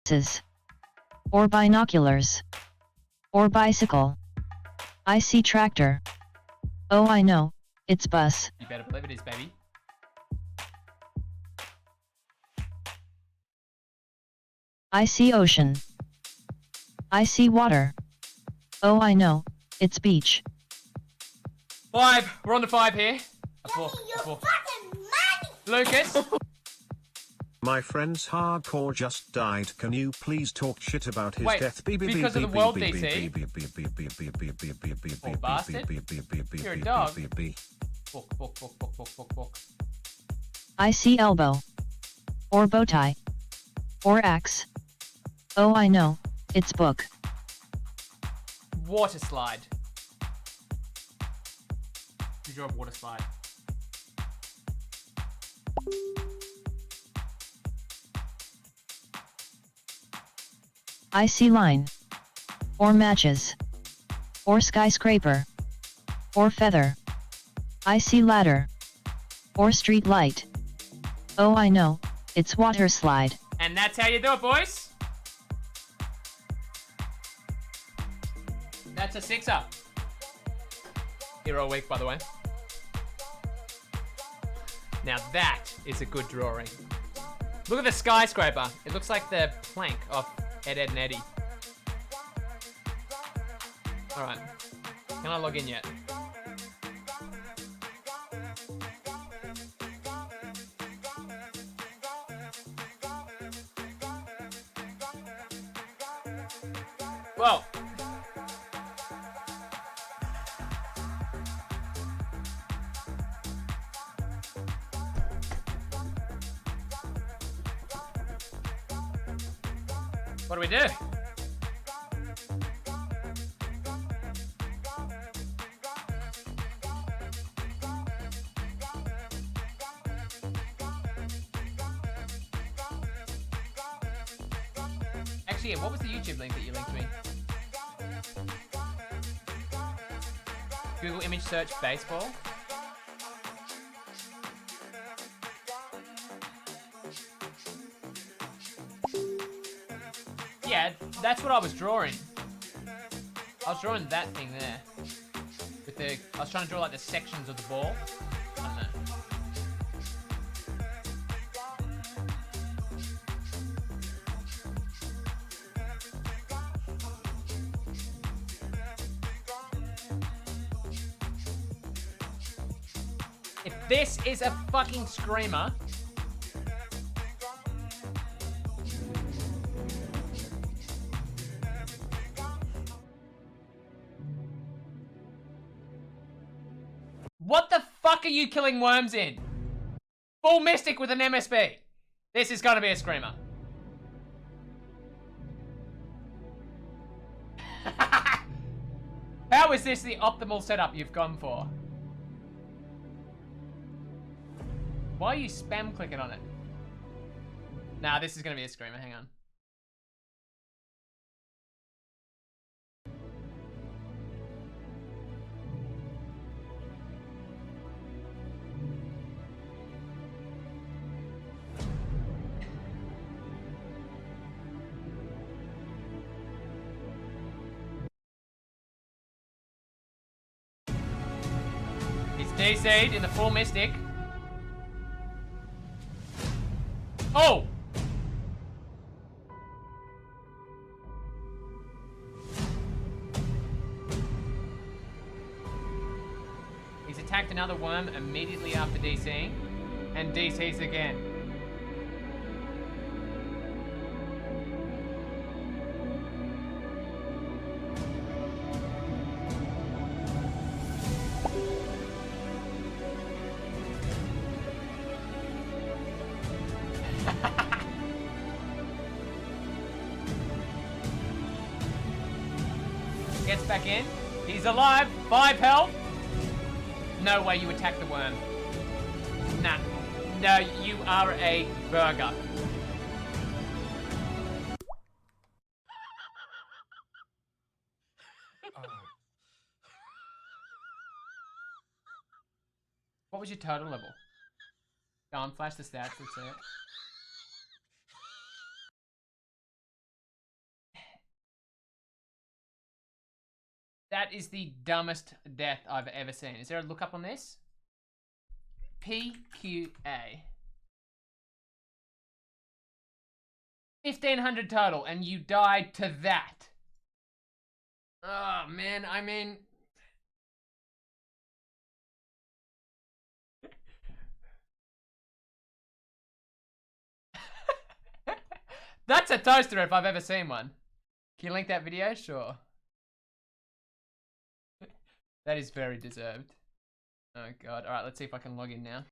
glasses. Or binoculars. Or bicycle. I see tractor. Oh, I know, it's bus. You better believe it is, baby. I see ocean. I see water. Oh, I know, it's beach. 5. We're on the 5 here. A 4. A 4. Lucas. My friend's hardcore just died. Can you please talk shit about his Wait, death? because of the world, DC? Oh, bastard. You're a dog. Book. I see elbow. Or bow tie. Or axe. Oh, I know, it's book. Water slide. You draw a water slide. I see line. Or matches. Or skyscraper. Or feather. I see ladder. Or street light. Oh, I know, it's water slide. And that's how you do it, boys. That's a 6-er. Hero week, by the way. Now that is a good drawing. Look at the skyscraper. It looks like the plank of Ed, Ed and Eddie. Alright. Can I log in yet? Well. What do we do? Actually, what was the YouTube link that you linked me? Google image search baseball. Yeah, that's what I was drawing. I was drawing that thing there. With the, I was trying to draw like the sections of the ball. I don't know. If this is a fucking screamer. What the fuck are you killing worms in? Full Mystic with an MSB. This is gonna be a screamer. How is this the optimal setup you've gone for? Why are you spam clicking on it? Nah, this is gonna be a screamer, hang on. He's DC'd in the full Mystic. Oh! He's attacked another worm immediately after DCing, and DCs again. Gets back in. He's alive. 5 health. No way you attack the worm. Nah. No, you are a burger. What was your total level? Go on, flash the stats, let's see it. That is the dumbest death I've ever seen. Is there a lookup on this? PQA. 1,500 total, and you died to that. Oh, man, I mean... That's a toaster if I've ever seen one. Can you link that video? Sure. That is very deserved. Oh god. Alright, let's see if I can log in now.